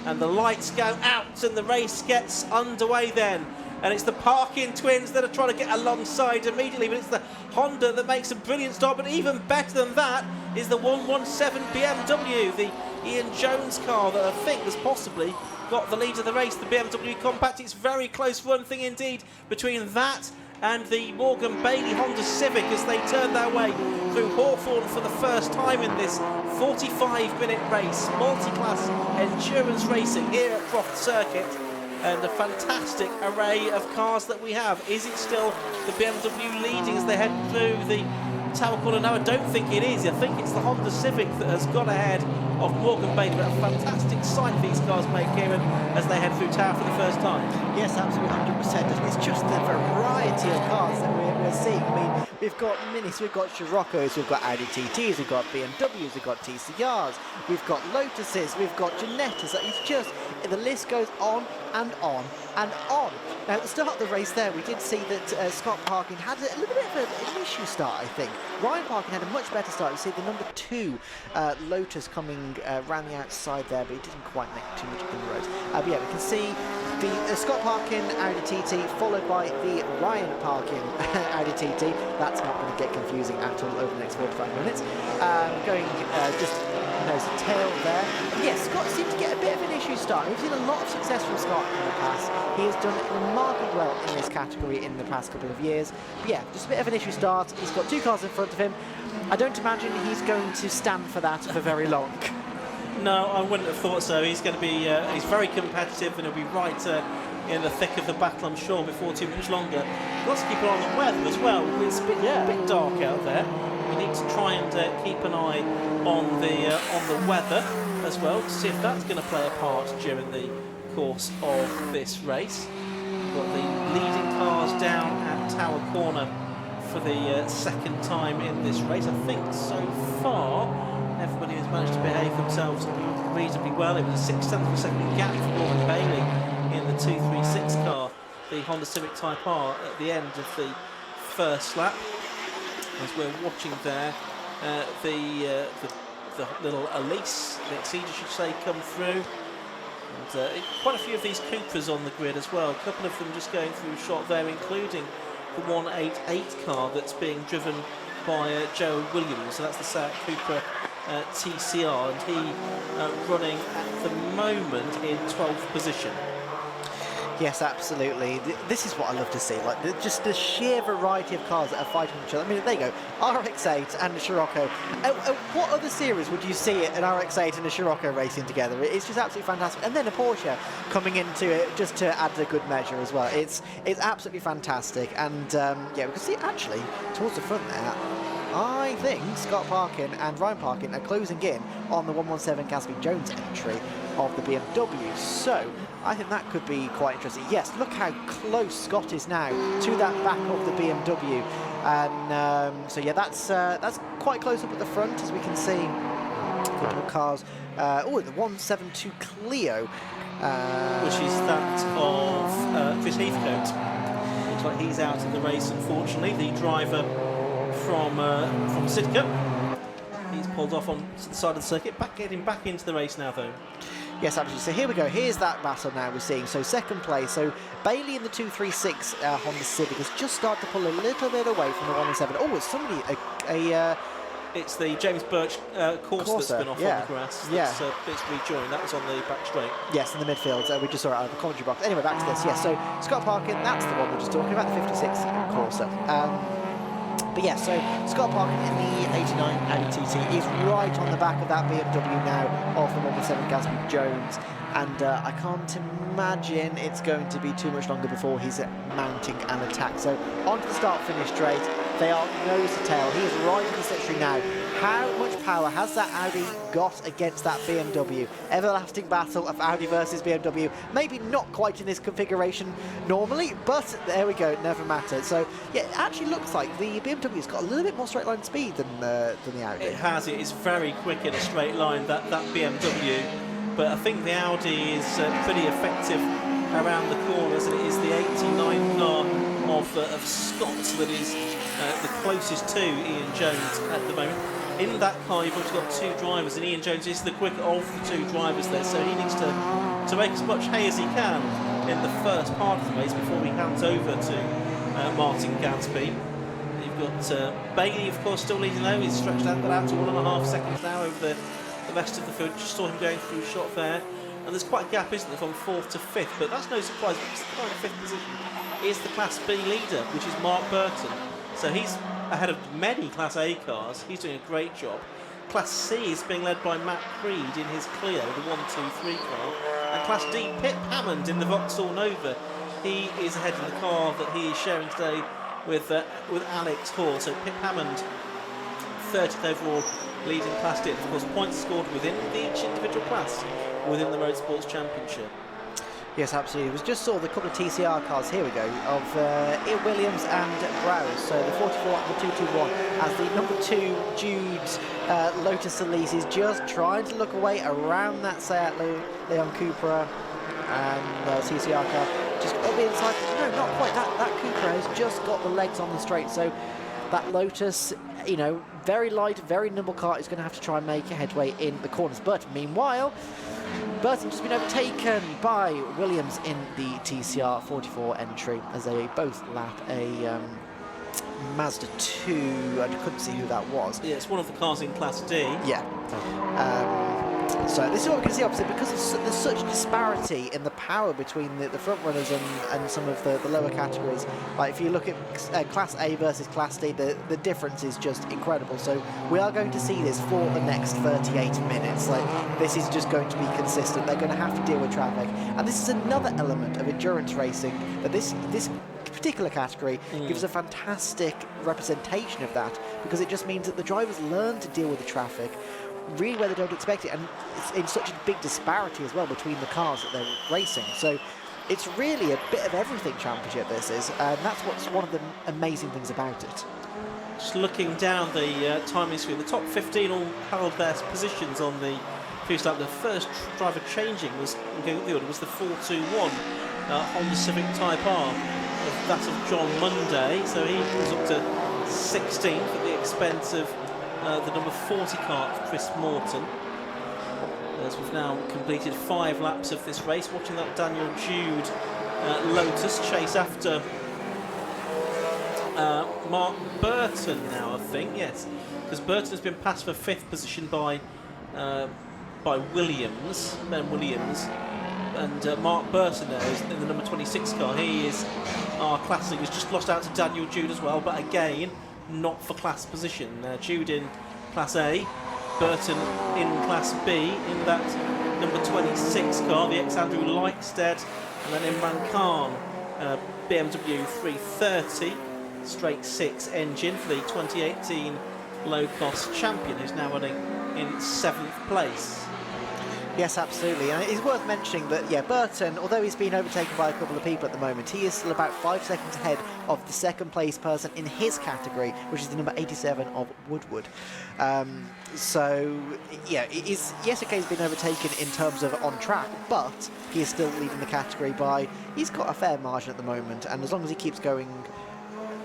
and the lights go out and the race gets underway then. And it's the Parkin twins that are trying to get alongside immediately, but it's the Honda that makes a brilliant start. But even better than that is the 117 BMW, the Ian Jones car that I think has possibly got the lead of the race, the BMW Compact. It's very close run thing indeed between that and the Morgan Bailey Honda Civic as they turn their way through Hawthorne for the first time in this 45-minute race, multi-class endurance racing here at Croft Circuit. And a fantastic array of cars that we have. Is it still the BMW leading as they head through the Tower Corner? No, I don't think it is. I think it's the Honda Civic that has got ahead of Morgan Bailey. But a fantastic sight these cars make here as they head through Tower for the first time. Yes, absolutely, 100%. It's just the variety of cars that we're seeing. I mean, we've got Minis, we've got Scirocco's, we've got Audi TTs, we've got BMWs, we've got TCRs, we've got Lotuses, we've got Genettas. It's just, the list goes on and on and on. Now, at the start of the race there, we did see that Scott Parkin had a little bit of an issue start, I think. Ryan Parkin had a much better start. You see the number 2 Lotus coming round the outside there, but he didn't quite make too much inroads. But yeah, we can see the Scott Parkin Audi TT followed by the Ryan Parkin Audi TT. That's not going to get confusing at all over the next 45 minutes. Going just nose to tail there. But yeah, Scott seemed to get a bit of an issue start. We've seen a lot of success from Scott in the past. He has done remarkably well in this category in the past couple of years. But yeah, just a bit of an issue start. He's got 2 cars in front of him. I don't imagine he's going to stand for that for very long. No, I wouldn't have thought so. He's going to be, he's very competitive and he'll be right in the thick of the battle, I'm sure, before too much longer. Let's keep an eye on the weather as well. It's a bit dark out there. We need to try and keep an eye on the weather as well to see if that's going to play a part during the course of this race. We've got the leading cars down at Tower Corner for the second time in this race. I think so far everybody has managed to behave themselves reasonably well. It was a 6/7 of a second gap for Morgan Bailey in the 236 car, the Honda Civic Type R, at the end of the first lap. As we're watching there, the little Elise, the Exceed, I should say, come through. And quite a few of these Coopers on the grid as well. A couple of them just going through shot there, including the 188 car that's being driven by Joe Williams. So that's the Seat Cooper TCR, and he running at the moment in 12th position. Yes, absolutely. This is what I love to see, like just the sheer variety of cars that are fighting each other. I mean, there you go, RX-8 and a Scirocco. What other series would you see an RX-8 and a Scirocco racing together? It's just absolutely fantastic. And then a Porsche coming into it just to add a good measure as well. It's absolutely fantastic. And yeah, we can see actually towards the front there, I think Scott Parkin and Ryan Parkin are closing in on the 117 Gatsby Jones entry of the BMW. So I think that could be quite interesting. Yes, look how close Scott is now to that back of the BMW. And so yeah, that's quite close up at the front, as we can see. A couple of cars. Oh, the 172 Clio. Which is that of Chris Heathcote. Looks like he's out of the race, unfortunately. The driver from Sidcup. He's pulled off on the side of the circuit. Getting back into the race now, though. Yes, absolutely. So here we go. Here's that battle now we're seeing. So second place. So Bailey in the 236 Honda Civic has just started to pull a little bit away from the 117. Oh, it's somebody it's the James Birch Corsa that's been off on the grass. It's rejoined. That was on the back straight. Yes, in the midfield. We just saw it out of the commentary box. Anyway, back to this. Yes, so Scott Parkin, that's the one we're just talking about, the 56 Corsa. But yeah, so Scott Parkin in the 89 Audi TT is right on the back of that BMW now of the 117 Gatsby Jones. And I can't imagine it's going to be too much longer before he's mounting an attack. So onto the start-finish straight. They are nose to tail. He is right in the slipstream now. How much power has that Audi got against that BMW? Everlasting battle of Audi versus BMW. Maybe not quite in this configuration normally, but there we go, never matter. So yeah, it actually looks like the BMW's got a little bit more straight line speed than the Audi. It has. It is very quick in a straight line, that BMW. But I think the Audi is pretty effective around the corners, and it is the 89 car of Scott that is the closest to Ian Jones at the moment. In that car, you've also got 2 drivers, and Ian Jones is the quicker of the 2 drivers there, so he needs to to make as much hay as he can in the first part of the race before he hands over to Martin Gansby. You've got Bailey, of course, still leading though. He's stretched that out to 1.5 seconds now over the rest of the field. Just saw him going through shot there. And there's quite a gap, isn't there, from 4th to 5th, but that's no surprise because the guy in 5th position is the Class B leader, which is Mark Burton. So he's ahead of many Class A cars. He's doing a great job. Class C is being led by Matt Creed in his Clio, the 1-2-3 car. And Class D, Pip Hammond in the Vauxhall Nova. He is ahead in the car that he is sharing today with Alex Hall. So Pip Hammond, 30th overall, leading Class D. Of course, points scored within each individual class within the Roadsports Championship. Yes, absolutely. We just saw the couple of TCR cars, here we go, of Williams and Browse. So the 44 and the 221 as the number 2 Jude Lotus Elise is just trying to look away around that Seat Leon Cupra and TCR car. Just up the inside. No, not quite. That Cupra has just got the legs on the straight. So that Lotus, you know, very light, very nimble car is going to have to try and make a headway in the corners. But meanwhile, Burton just been overtaken by Williams in the TCR 44 entry as they both lap a Mazda 2. I couldn't see who that was. Yeah, it's one of the cars in Class D. Yeah. So this is what we can see opposite, because there's such disparity in the power between the front runners and some of the lower categories. Like if you look at Class A versus Class D, the difference is just incredible. So we are going to see this for the next 38 minutes. Like this is just going to be consistent. They're going to have to deal with traffic, and this is another element of endurance racing that this particular category gives a fantastic representation of that, because it just means that the drivers learn to deal with the traffic really where they don't expect it, and it's in such a big disparity as well between the cars that they're racing. So it's really a bit of everything championship this is, and that's what's one of the amazing things about it. Just looking down the timing screen, the top 15 all held their positions on the previous lap. The first driver changing was going up the order was the 421 Honda Civic Type R, that of John Munday. So he was up to 16th at the expense of the number 40 car of Chris Morton. As we've now completed 5 laps of this race, watching that Daniel Jude Lotus chase after Mark Burton now, I think, yes, because Burton has been passed for 5th position by Williams, Ben Williams, and Mark Burton there is in the number 26 car. He is our classic, who's just lost out to Daniel Jude as well, but again, not for class position. Jude in Class A, Burton in Class B in that number 26 car, the ex-Andrew Likestead, and then Imran Khan, BMW 330 straight 6 engine for the 2018 low-cost champion, who's now running in 7th place. Yes, absolutely. And it's worth mentioning that, yeah, Burton, although he's been overtaken by a couple of people at the moment, he is still about 5 seconds ahead of the second place person in his category, which is the number 87 of Woodward. So, yeah, it is, yes, okay, he's been overtaken in terms of on track, but he is still leading the category by, he's got a fair margin at the moment, and as long as he keeps going.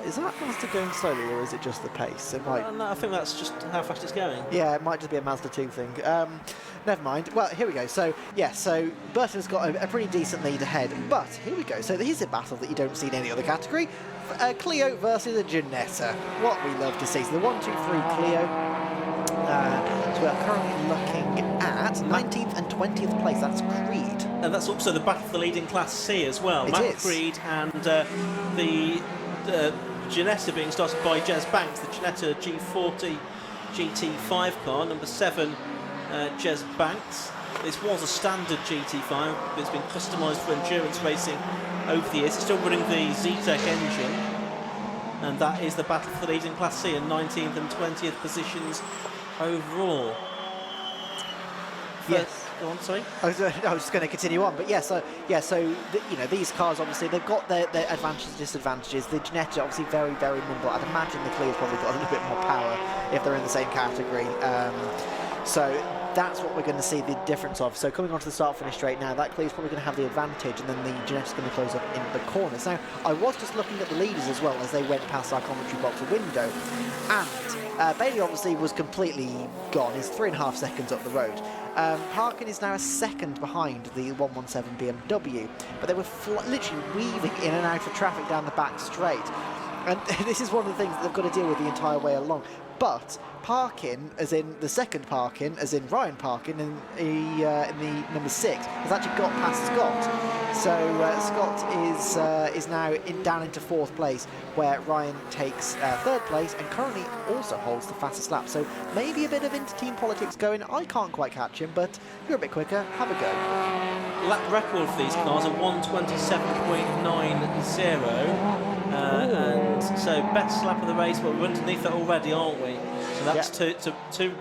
Is that Mazda going slowly, or is it just the pace? It might. No, I think that's just how fast it's going. Yeah, it might just be a Mazda 2 thing. Never mind. Well, here we go. So, yeah, so Burton's got a pretty decent lead ahead. But, here we go. So, here's a battle that you don't see in any other category. Clio versus a Ginetta. What we love to see. So, the 1, 2, 3 Clio. So, we are currently looking at 19th and 20th place. That's Creed. And that's also the battle for the lead in Class C as well. It Matt is. Creed and the Ginetta being started by Jez Banks, the Ginetta G40 GT5 car, number 7, Jez Banks. This was a standard GT5, but it's been customised for endurance racing over the years. It's still running the Z-Tech engine, and that is the battle for the lead in Class C in 19th and 20th positions overall. Yes. Go on, sorry. I was just going to continue on, but yeah, so you know, these cars obviously they've got their advantages and disadvantages. The Ginetta obviously very, very nimble. I'd imagine the Clio's probably got a little bit more power if they're in the same category. So that's what we're going to see the difference of. So coming onto the start-finish straight now, that clear's probably going to have the advantage, and then the Genetics going to close up in the corners. Now, I was just looking at the leaders as well as they went past our commentary box window, and Bailey obviously was completely gone. He's 3.5 seconds up the road. Parkin is now a second behind the 117 BMW, but they were literally weaving in and out of traffic down the back straight. And this is one of the things that they've got to deal with the entire way along. But Parkin, as in the second Parkin, as in Ryan Parkin, in the number 6, has actually got past Scott. So Scott is now down into 4th place, where Ryan takes 3rd place and currently also holds the fastest lap. So maybe a bit of inter-team politics going. I can't quite catch him, but you're a bit quicker. Have a go. Lap record for these cars are 1:27.90. And so best lap of the race, but we're underneath that already, aren't we? So that's two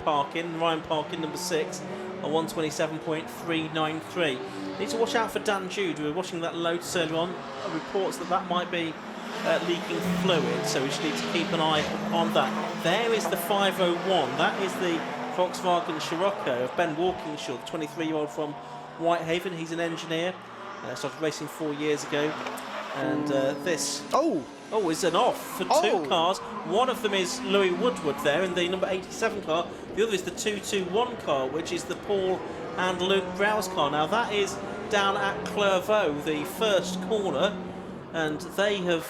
Parkin, Ryan Parkin, number 6, on 1:27.393. Need to watch out for Dan Jude. We were watching that Lotus earlier on. Reports that might be leaking fluid, so we just need to keep an eye on that. There is the 501. That is the Volkswagen Scirocco of Ben Walkingshaw, the 23-year-old from Whitehaven. He's an engineer. Started racing 4 years ago. And this is an off for 2 cars. One of them is Louis Woodward there in the number 87 car. The other is the 221 car, which is the Paul and Luke Browse car. Now that is down at Clairvaux, the first corner, and they have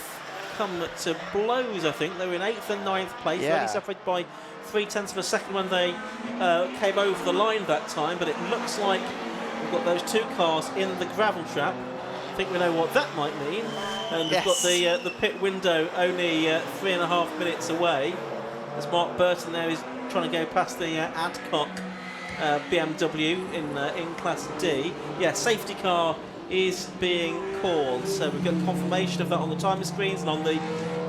come to blows. I think they were in 8th and 9th place, only separated by 0.3 of a second when they came over the line that time. But it looks like we've got those 2 cars in the gravel trap. I think we know what that might mean. And we've got the pit window only 3.5 minutes away, as Mark Burton there is trying to go past the Adcock BMW in Class D. Yeah, safety car is being called, so we've got confirmation of that on the timer screens and on the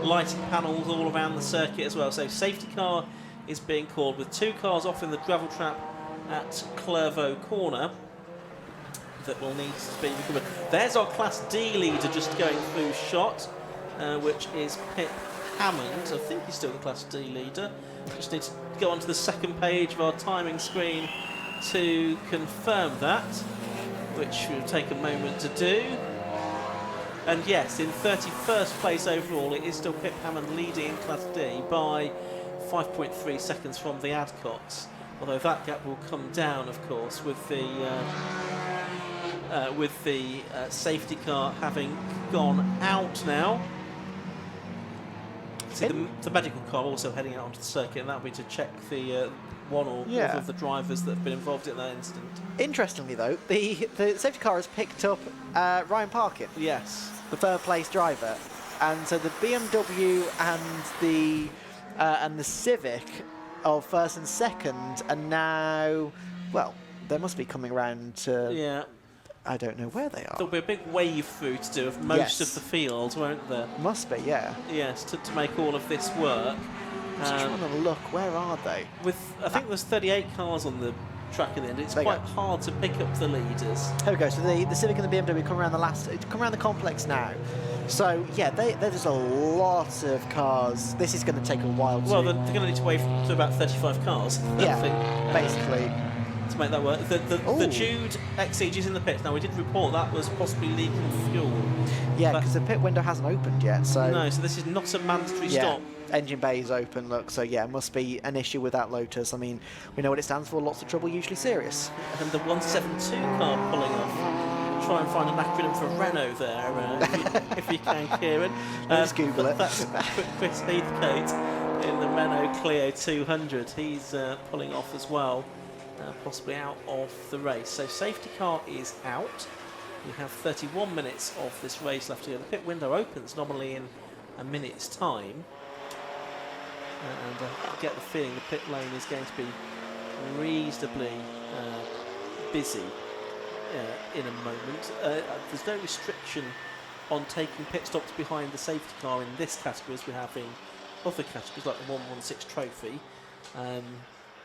lighting panels all around the circuit as well. So safety car is being called with 2 cars off in the gravel trap at Clairvaux corner that will need to be recovered. There's our Class D leader just going through shot, which is Pip Hammond. I think he's still the Class D leader. Just need to go onto the second page of our timing screen to confirm that, which will take a moment to do. And yes, in 31st place overall, it is still Pip Hammond leading in Class D by 5.3 seconds from the Adcocks. Although that gap will come down, of course, with the safety car having gone out now. See the medical car also heading out onto the circuit, and that'll be to check the one or more of the drivers that have been involved in that incident. Interestingly, though, the safety car has picked up Ryan Parkin. Yes, the 3rd place driver, and so the BMW and the Civic of 1st and 2nd are now, well, they must be coming around to. I don't know where they are. There'll be a big wave through to do of most of the field, won't there? Must be, yeah. Yes, to make all of this work. Just trying to look, where are they? I think there's 38 cars on the track in the end. It's quite hard to pick up the leaders. There we go. So the Civic and the BMW come around the complex now. So yeah, there's a lot of cars. This is going to take a while. Well, they're going to need to wait to about 35 cars. Basically. To make that work. The Jude XEG is in the pits. Now, we did report that was possibly leaking fuel. Yeah, because the pit window hasn't opened yet. So no, so this is not a mandatory stop. Engine bay is open, look, so yeah, must be an issue with that Lotus. I mean, we know what it stands for, lots of trouble, usually serious. And the 172 car pulling off. Try and find an acronym for Renault there, if you can, Kieran. Let's Google it. That's Chris Heathcote in the Renault Clio 200. He's pulling off as well. Possibly out of the race. So safety car is out. We have 31 minutes of this race left to go. The pit window opens normally in a minute's time. And I get the feeling the pit lane is going to be reasonably busy in a moment. There's no restriction on taking pit stops behind the safety car in this category as we have in other categories like the 116 trophy.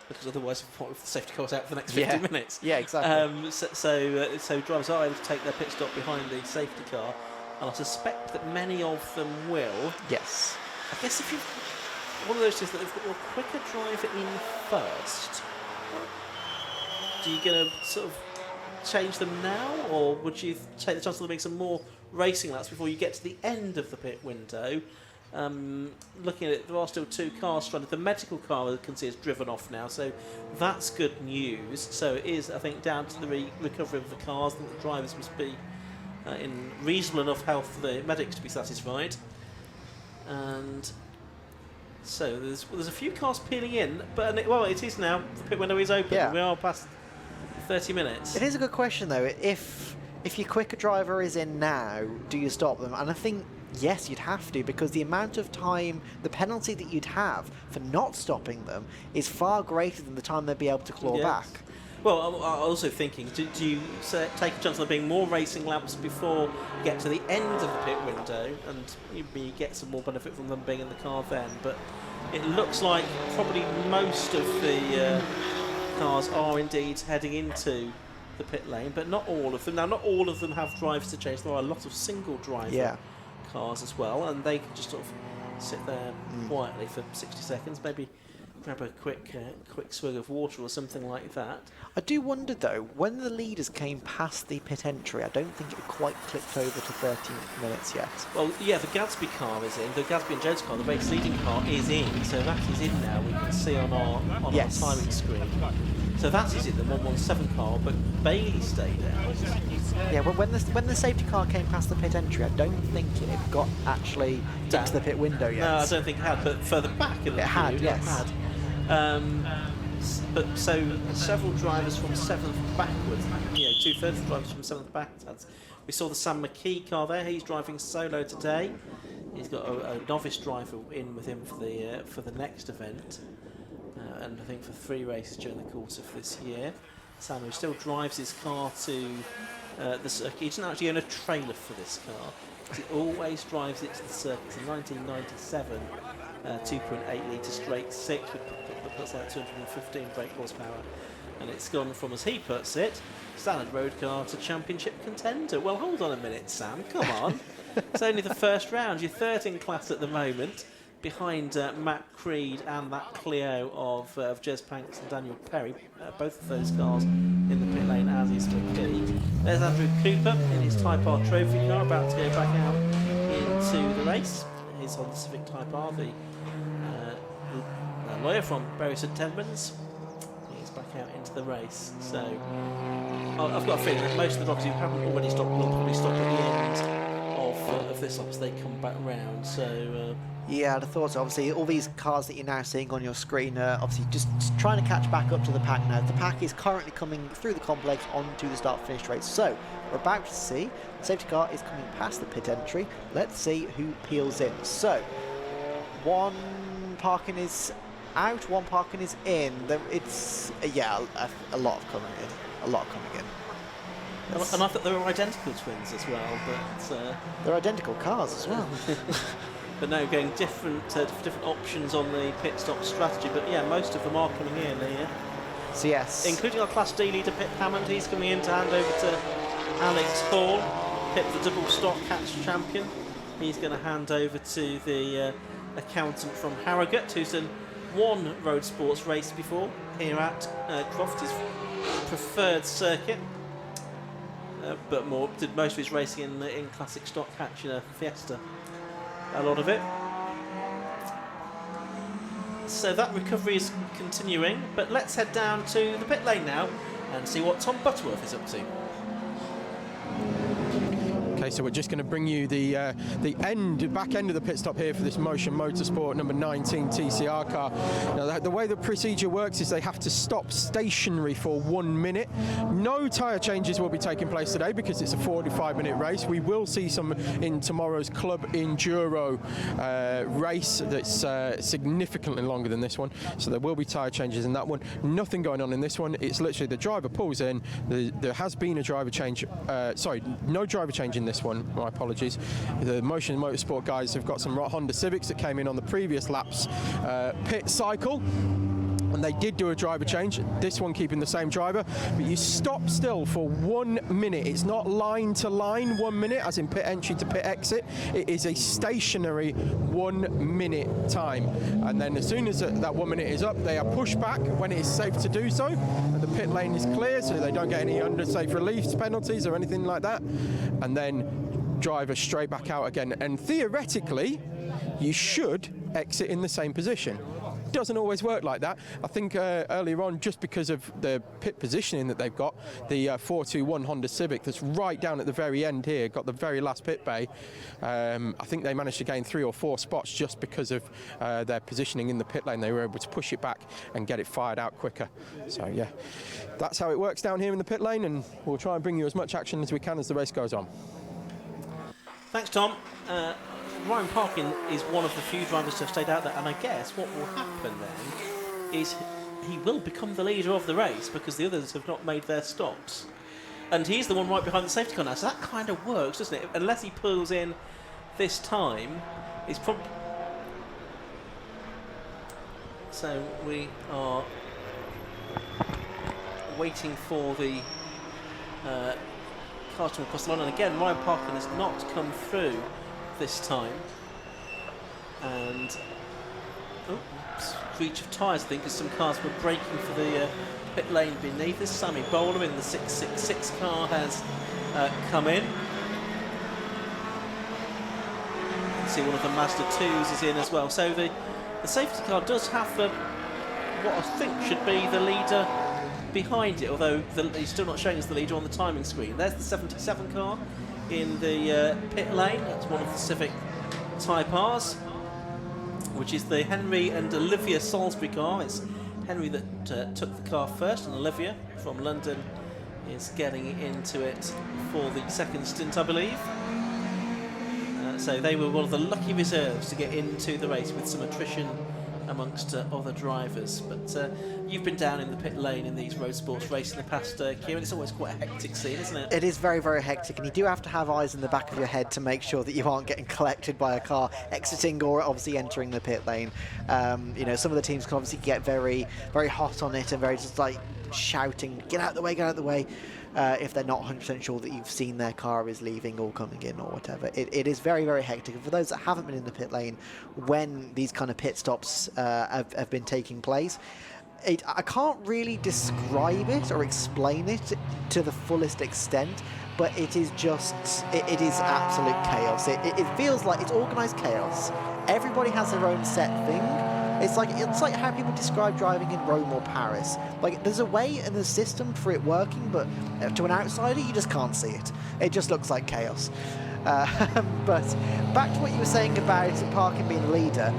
Because otherwise the safety car's out for the next 50 minutes. Yeah, exactly. So drivers are able to take their pit stop behind the safety car, and I suspect that many of them will. Yes. I guess if you one of those is that they've got a quicker driver in first, are you going to sort of change them now, or would you take the chance of doing some more racing laps before you get to the end of the pit window? Looking at it, there are still 2 cars stranded. The medical car, I can see, is driven off now, so that's good news. So it is, I think, down to the recovery of the cars. I think the drivers must be in reasonable enough health for the medics to be satisfied. And so there's a few cars peeling in, but it is now. The pit window is open. Yeah. We are past 30 minutes. It is a good question, though. If your quicker driver is in now, do you stop them? And I think, yes, you'd have to, because the amount of time, the penalty that you'd have for not stopping them is far greater than the time they'd be able to claw back. Well, I'm also thinking, do you take a chance of there being more racing laps before you get to the end of the pit window, and you get some more benefit from them being in the car then? But it looks like probably most of the cars are indeed heading into the pit lane, but not all of them. Now, not all of them have drivers to change. There are a lot of single driver cars as well, and they can just sort of sit there quietly for 60 seconds, maybe grab a quick swig of water or something like that. I do wonder, though, when the leaders came past the pit entry, I don't think it quite clicked over to 30 minutes yet. Well, yeah, the Gadsby car is in. The Gadsby and Jones car, the race leading car, is in. So that is in now. We can see on our timing screen. So that is in the 117 car, but Bailey stayed out. Yeah, well, when the safety car came past the pit entry, I don't think it had got actually into the pit window yet. No, I don't think it had, but further back in the it had, queue, yes. It had. But so several drivers from 7th backwards, 2/3 of the drivers from 7th backwards. We saw the Sam McKee car there. He's driving solo today. He's got a novice driver in with him for the next event, and I think for 3 races during the course of this year. Sam, who still drives his car to the circuit. He doesn't actually own a trailer for this car. He always drives it to the circuit. It's a 1997 2.8 litre straight 6 that puts out 215 brake horsepower, and it's gone from, as he puts it, standard road car to championship contender. Well, hold on a minute, Sam, come on. It's only the first round. You're 3rd in class at the moment, behind Matt Creed and that Clio of Jez Panks and Daniel Perry, both of those cars in the pit lane, as is McKee. There's Andrew Cooper in his Type R trophy car, about to go back out into the race. He's on the Civic Type R, the lawyer from Bury St Edmunds. He's back out into the race. So I've got a feeling that most of the drivers who haven't already stopped will probably stop at the end of this lap as they come back round. So yeah, I'd have thought so. Obviously, all these cars that you're now seeing on your screen are obviously just trying to catch back up to the pack now. The pack is currently coming through the complex onto the start-finish race. So we're about to see the safety car is coming past the pit entry. Let's see who peels in. So one parking is out, one parking is in. It's a lot of coming in. A lot coming in. And I thought they were identical twins as well, but they're identical cars as well. But no, going different options on the pit stop strategy. But yeah, most of them are coming in here. So yes, including our Class D leader Pip Hammond. He's coming in to hand over to Alex Hall. Pip, the double stock catch champion. He's going to hand over to the accountant from Harrogate, who's done 1 Roadsports race before here at Croft, his preferred circuit. But did most of his racing in classic stock catch in a Fiesta. A lot of it. So that recovery is continuing, but let's head down to the pit lane now and see what Tom Butterworth is up to. Okay, so we're just going to bring you the back end of the pit stop here for this Motion Motorsport number 19 TCR car. Now, the way the procedure works is they have to stop stationary for 1 minute. No tyre changes will be taking place today because it's a 45-minute race. We will see some in tomorrow's Club Enduro race that's significantly longer than this one. So there will be tyre changes in that one. Nothing going on in this one. It's literally the driver pulls in. There has been a driver change. No driver change in this one, my apologies. The Motion Motorsport guys have got some Honda Civics that came in on the previous lap's pit cycle. And they did do a driver change, this one keeping the same driver, but you stop still for 1 minute. It's not line to line 1 minute, as in pit entry to pit exit. It is a stationary 1 minute time. And then as soon as that 1 minute is up, they are pushed back when it is safe to do so. And the pit lane is clear, so they don't get any undersafe release penalties or anything like that. And then driver straight back out again. And theoretically, you should exit in the same position. Doesn't always work like that. I think earlier on, just because of the pit positioning that they've got, the 421 Honda Civic that's right down at the very end here, got the very last pit bay. I think they managed to gain 3 or 4 spots just because of their positioning in the pit lane. They were able to push it back and get it fired out quicker. So yeah, that's how it works down here in the pit lane, and we'll try and bring you as much action as we can as the race goes on. Thanks, Tom. Ryan Parkin is one of the few drivers to have stayed out there, and I guess what will happen then is he will become the leader of the race because the others have not made their stops. And he's the one right behind the safety car now, so that kind of works, doesn't it? Unless he pulls in this time, he's probably... So we are waiting for the car to across the line, and again, Ryan Parkin has not come through this time, and reach of tyres, I think, as some cars were braking for the pit lane beneath us. Sammy Bowler in the 666 car has come in. You can see one of the Mazda 2s is in as well. So the safety car does have what I think should be the leader behind it, although he's still not showing us the leader on the timing screen. There's the 77 car in the pit lane. That's one of the Civic Type R's, which is the Henry and Olivia Salisbury car. It's Henry that took the car first, and Olivia from London is getting into it for the second stint, I believe. So they were one of the lucky reserves to get into the race with some attrition amongst other drivers. But you've been down in the pit lane in these Roadsports races in the past, Kieran. It's always quite a hectic scene, isn't it? It is very, very hectic, and you do have to have eyes in the back of your head to make sure that you aren't getting collected by a car exiting or obviously entering the pit lane. You know, some of the teams can obviously get very, very hot on it and very just like shouting, get out of the way, get out of the way, if they're not 100% sure that you've seen their car is leaving or coming in or whatever. It is very, very hectic. And for those that haven't been in the pit lane when these kind of pit stops have been taking place, I can't really describe it or explain it to the fullest extent, but it is just, it is absolute chaos. It feels like it's organised chaos. Everybody has their own set thing. It's like how people describe driving in Rome or Paris. Like, there's a way and a system for it working, but to an outsider, you just can't see it. It just looks like chaos. But back to what you were saying about Parkin being the leader,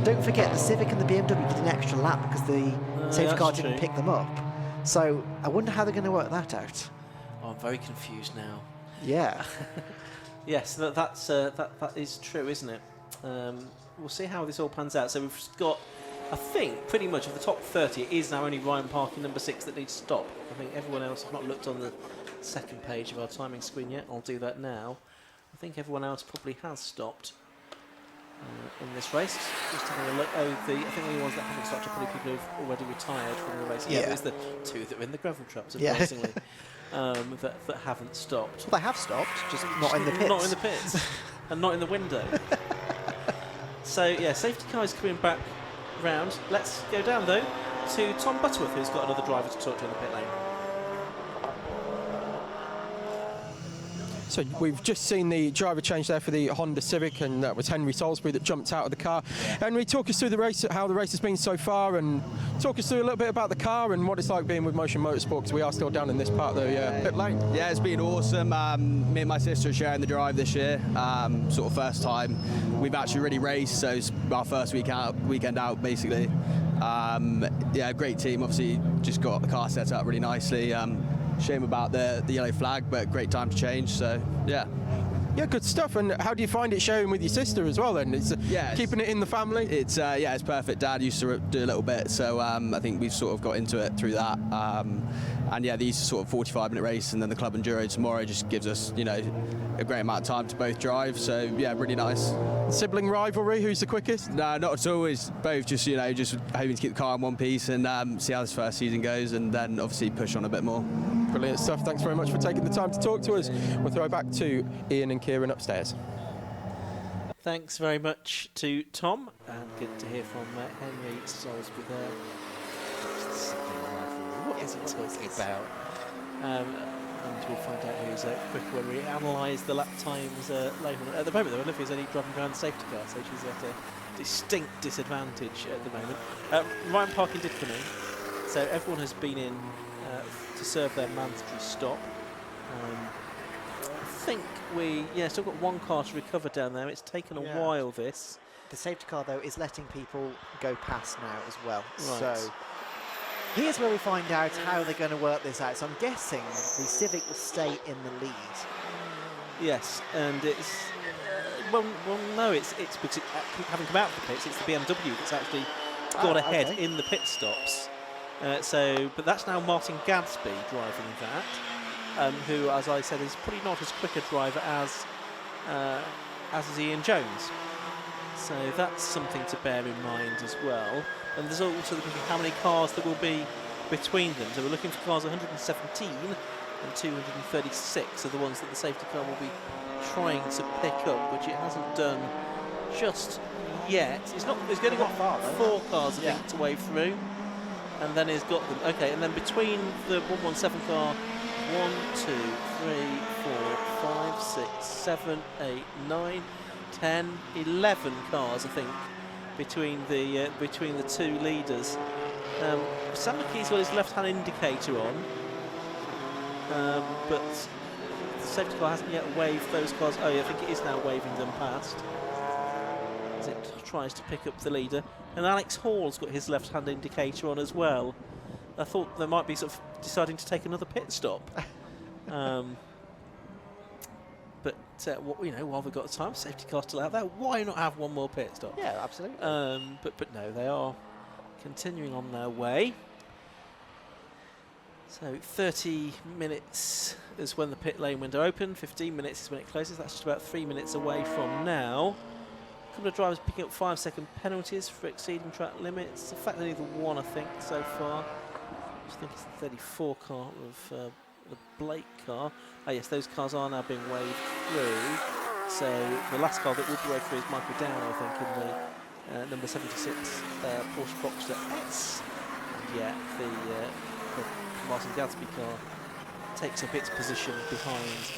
don't forget the Civic and the BMW did an extra lap because the safety car didn't pick them up. So I wonder how they're going to work that out. Oh, I'm very confused now. Yeah. Yes, that is true, isn't it? We'll see how this all pans out. So we've got, I think, pretty much of the top 30, it is now only Ryan Parkin, number 6, that needs to stop. I think everyone else, I've not looked on the second page of our timing screen yet. I'll do that now. I think everyone else probably has stopped in this race. Just having a look. I think the only ones that haven't stopped are probably people who've already retired from the race. Yeah, there's the 2 that are in the gravel traps, surprisingly, that haven't stopped. Well, they have stopped, just not in the pits. Not in the pits, and not in the window. So, yeah, safety car is coming back round. Let's go down, though, to Tom Butterworth, who's got another driver to talk to in the pit lane. So we've just seen the driver change there for the Honda Civic, and that was Henry Salisbury that jumped out of the car. Henry, talk us through the race, how the race has been so far, and talk us through a little bit about the car and what it's like being with Motion Motorsport, because we are still down in this part of the pit lane. Yeah, it's been awesome. Me and my sister are sharing the drive this year, sort of first time. We've actually really raced, so it's our first weekend out, basically. Yeah, great team. Obviously, just got the car set up really nicely. Shame about the yellow flag, but great time to change, so yeah. Yeah, good stuff. And how do you find it sharing with your sister as well then? It's keeping it in the family? It's it's perfect. Dad used to do a little bit, so I think we've sort of got into it through that. And yeah, these are sort of 45-minute race, and then the club enduro tomorrow just gives us, you know, a great amount of time to both drive. So yeah, really nice. Sibling rivalry, who's the quickest? No, not at all. It's both just, you know, just hoping to keep the car in one piece and see how this first season goes, and then obviously push on a bit more. Brilliant stuff. Thanks very much for taking the time to talk to us. We'll throw it back to Ian and Kieran upstairs. Thanks very much to Tom, and good to hear from Henry Salisbury there. What is he talking about? And we'll find out who's quicker when we analyse the lap times later on. At the moment, though, Olivia's only driving around the safety car, so she's at a distinct disadvantage at the moment. Ryan Parkin did for me, so everyone has been in to serve their mandatory stop. I think we still got one car to recover down there. It's taken a while, this. The safety car, though, is letting people go past now as well. Right. So here's where we find out how they're going to work this out. So I'm guessing the Civic will stay in the lead. Yes, and it's no, it's because having come out of the pits, it's the BMW that's actually got ahead in the pit stops. But that's now Martin Gadsby driving that, who, as I said, is probably not as quick a driver as is Ian Jones. So that's something to bear in mind as well. And there's also looking at how many cars there will be between them. So we're looking for cars 117 and 236 are the ones that the safety car will be trying to pick up, which it hasn't done just yet. It's getting got far, 4 cars, I think, to wave through. And then he's got them. Okay, and then between the 117 car, 1, 2, 3, 4, 5, 6, 7, 8, 9, 10, 11 cars, I think, between the two leaders. Sam McKee's got his left-hand indicator on, but the safety car hasn't yet waved those cars. Oh, yeah, I think it is now waving them past as it tries to pick up the leader. And Alex Hall's got his left-hand indicator on as well. I thought they might be sort of deciding to take another pit stop. But while we've got the time, safety car still out there, why not have one more pit stop? Yeah, absolutely. But no, they are continuing on their way. So 30 minutes is when the pit lane window opened, 15 minutes is when it closes. That's just about 3 minutes away from now. A couple of drivers picking up 5-second penalties for exceeding track limits. In fact, only the one, I think, so far. I think it's the 34 car of the Blake car. Oh yes, those cars are now being waved through. So the last car that would be waved through is Michael Down, I think, in the number 76 Porsche Boxster S. And yet the Martin Gadsby car takes up its position behind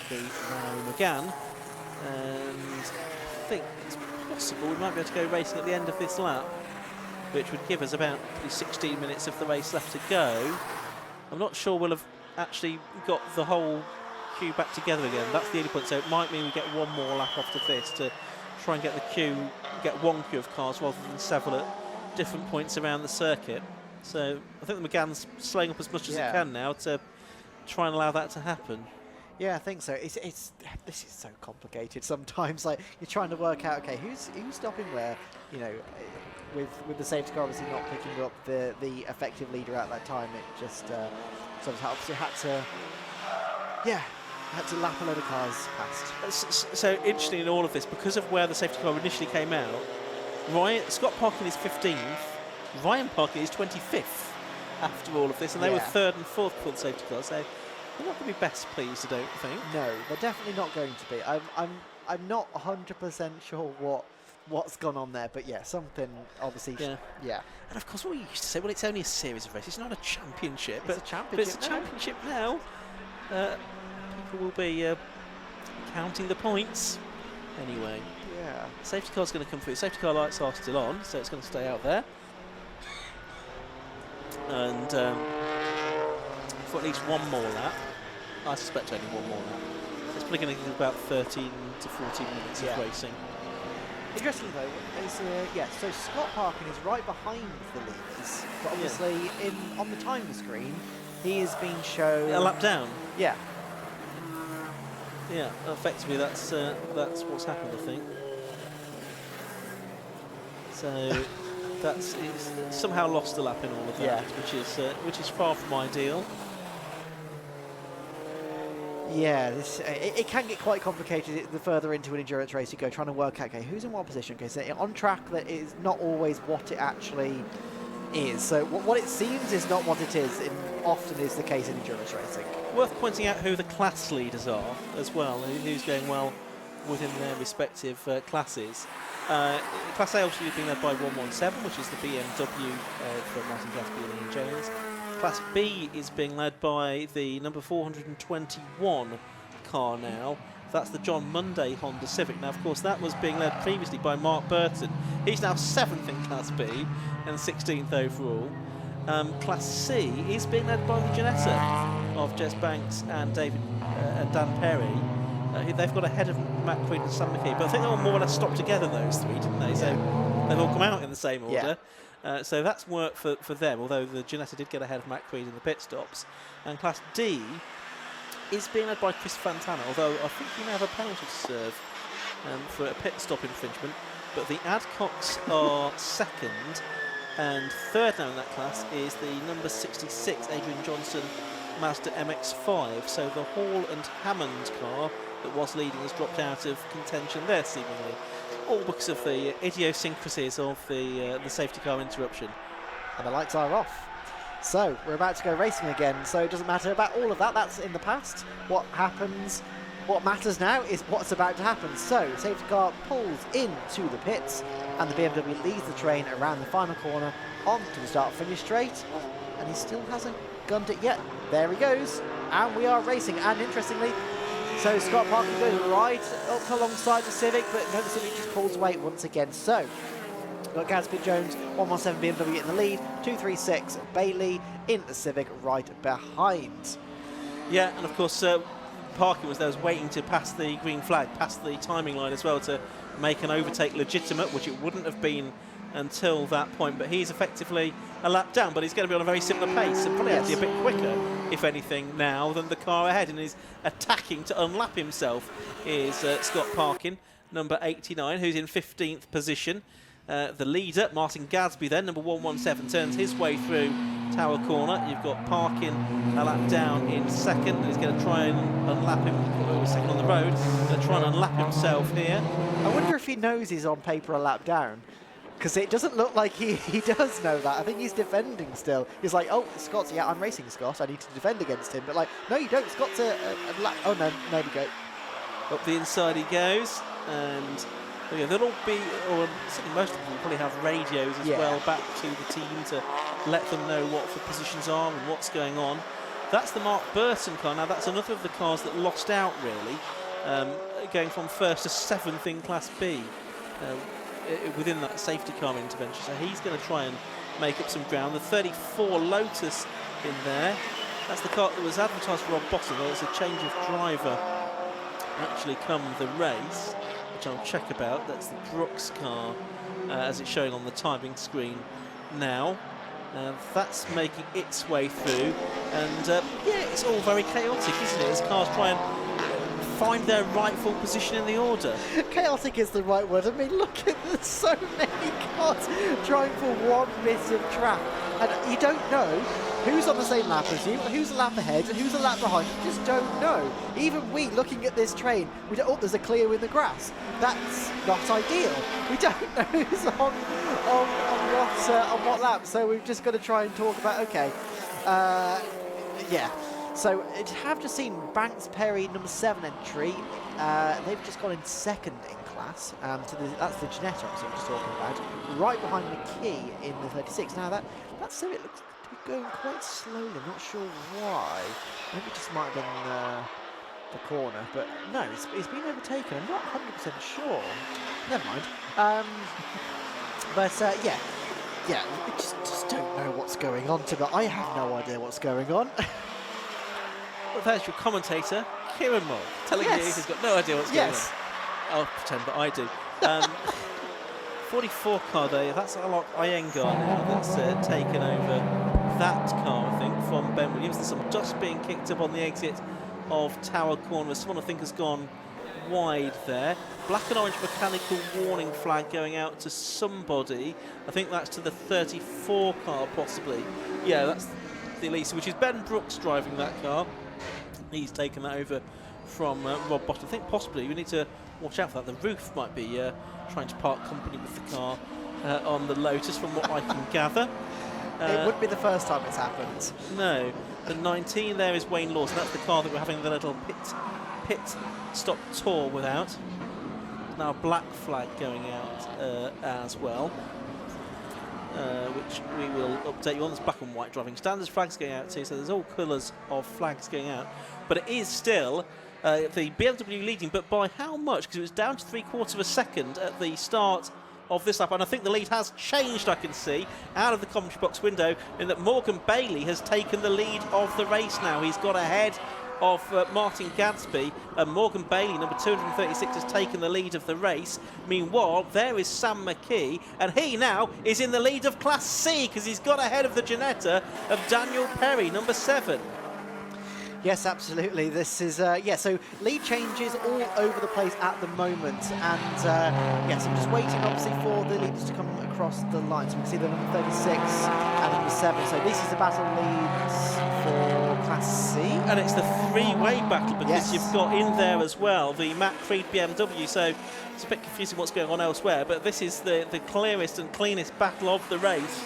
the Larry McGann. And I think it's possible we might be able to go racing at the end of this lap, which would give us about 16 minutes of the race left to go. I'm not sure we'll have actually got the whole queue back together again. That's the only point. So it might mean we get one more lap after this to try and get one queue of cars rather than several at different points around the circuit. So I think the McGann's slowing up as much as it can now to try and allow that to happen. Yeah, I think so. This is so complicated sometimes. Like, you're trying to work out, okay, who's stopping where, you know, with the safety car obviously not picking up the effective leader at that time. It just sort of helps. You had to lap a load of cars past. So interesting in all of this, because of where the safety car initially came out, Scott Parkin is 15th, Ryan Parkin is 25th after all of this, and they were 3rd and 4th for the safety car. So they're not going to be best pleased, I don't think. No, they're definitely not going to be. I'm not 100% sure what's gone on there, but yeah, something obviously. Yeah. And of course, what we used to say, well, it's only a series of races. It's not a championship. It's a championship. But it's a championship now. People will be counting the points anyway. Yeah. Safety car's going to come through. Safety car lights are still on, so it's going to stay out there. And for at least one more lap. I suspect only one more lap. So it's probably going to give about 13 to 14 minutes of racing. Interesting though, is so Scott Parkin is right behind the leaders, but obviously on the time screen he is being shown a lap down. Yeah. Yeah, effectively that's what's happened, I think. So he's somehow lost a lap in all of that, which is far from ideal. Yeah, it can get quite complicated the further into an endurance race you go, trying to work out, okay, who's in what position. Okay, so on track that is not always what it actually is. So what it seems is not what it is, and often is the case in endurance racing. Worth pointing out who the class leaders are as well, who's going well within their respective classes. Class A obviously being led by 117, which is the BMW for Martin Gaspy and Ian Jones. Class B is being led by the number 421 car now. That's the John Munday Honda Civic. Now, of course, that was being led previously by Mark Burton. He's now 7th in Class B and 16th overall. Class C is being led by the Ginetta of Jess Banks and David and Dan Perry. They've got ahead of Matt Queen and Sam McKee, but I think they all more or less stopped together, those three, didn't they? So they've all come out in the same order. So that's worked for them, although the Ginetta did get ahead of Matt Queen in the pit stops. And Class D is being led by Chris Fantana, although I think he may have a penalty to serve for a pit stop infringement. But the Adcocks are 2nd, and 3rd now in that class is the number 66, Adrian Johnson Mazda MX-5. So the Hall and Hammond car that was leading has dropped out of contention there, seemingly. All because of the idiosyncrasies of the safety car interruption. And the lights are off. So we're about to go racing again, so it doesn't matter about all of that, that's in the past. What matters now is what's about to happen. So safety car pulls into the pits and the BMW leads the train around the final corner onto the start finish straight, and he still hasn't gunned it yet. There he goes, and we are racing. And interestingly, so Scott Parker goes right up alongside the Civic, but no, the Civic just pulls away once again. So got Gadsby Jones, 117 BMW in the lead, 236 Bailey in the Civic right behind. Yeah, and of course Parker was waiting to pass the green flag, past the timing line as well, to make an overtake legitimate, which it wouldn't have been until that point, but he's effectively a lap down, but he's going to be on a very similar pace, and probably actually a bit quicker, if anything, now than the car ahead, and he's attacking to unlap himself is Scott Parkin, number 89, who's in 15th position. The leader, Martin Gadsby, then, number 117, turns his way through Tower Corner. You've got Parkin a lap down in 2nd, and he's going to try and unlap him, or 2nd on the road, going to try and unlap himself here. I wonder if he knows he's on paper a lap down, because it doesn't look like he does know that. I think he's defending still. He's like, oh, Scott's, yeah, I'm racing Scott, I need to defend against him. But like, no, you don't, Scott's a lap, oh no, there we go. Up the inside he goes, and they'll all be, or certainly most of them will probably have radios as well back to the team to let them know what the positions are and what's going on. That's the Mark Burton car. Now that's another of the cars that lost out really, going from 1st to 7th in Class B within that safety car intervention. So he's going to try and make up some ground. The 34 Lotus in there. That's the car that was advertised for Rob Bottom. There's a change of driver actually come the race, which I'll check about. That's the Brooks car as it's showing on the timing screen now. That's making its way through, and yeah, it's all very chaotic, isn't it, as cars try and find their rightful position in the order. Chaotic is the right word. I mean, look at there's so many cars trying for one bit of track, and you don't know who's on the same lap as you, who's a lap ahead, and who's a lap behind. You just don't know. Even we, looking at this train, we don't, oh, there's a clear in the grass. That's not ideal. We don't know who's on what lap, so we've just got to try and talk about, okay, yeah. So I have just seen Banks Perry, number 7 entry. They've just gone in 2nd in class. That's the Ginetta I was just talking about. Right behind McKee in the 36. Now that Civic looks to be going quite slowly. I'm not sure why. Maybe it just might have been the corner, but no, it's been overtaken. I'm not 100% sure. Never mind. But yeah, we just don't know what's going on tonight. I have no idea what's going on. Well, there's your commentator, Kieran Moll, telling you he's got no idea what's going on. I'll pretend that I do. 44 car there, that's Alok Iyengar now that's taken over that car, I think, from Ben Williams. There's some dust being kicked up on the exit of Tower Corner. Someone I think has gone wide there. Black and orange mechanical warning flag going out to somebody. I think that's to the 34 car possibly. Yeah, that's the Elise, which is Ben Brooks driving that car. He's taken that over from Rob Bott. I think possibly we need to watch out for that. The roof might be trying to part company with the car on the Lotus, from what I can gather. It wouldn't be the first time it's happened. No. The 19 there is Wayne Lawson. That's the car that we're having the little pit stop tour without. Now a black flag going out as well, which we will update you on. There's black and white driving standards flags going out too, so there's all colours of flags going out. But it is still the BMW leading, but by how much? Because it was down to 3/4 of a second at the start of this lap, and I think the lead has changed, I can see, out of the commentary box window, in that Morgan Bailey has taken the lead of the race now. He's got ahead of Martin Gadsby, and Morgan Bailey, number 236, has taken the lead of the race. Meanwhile, there is Sam McKee, and he now is in the lead of Class C, because he's got ahead of the Ginetta of Daniel Perry, number 7. Yes, absolutely. This is, so lead changes all over the place at the moment. And, yes, I'm just waiting, obviously, for the leaders to come across the line. So we can see the number 36 and number 7. So this is the battle leads for Class C. And it's the three-way battle, because Yes. you've got in there as well the Matt Creed BMW. So it's a bit confusing what's going on elsewhere, but this is the clearest and cleanest battle of the race.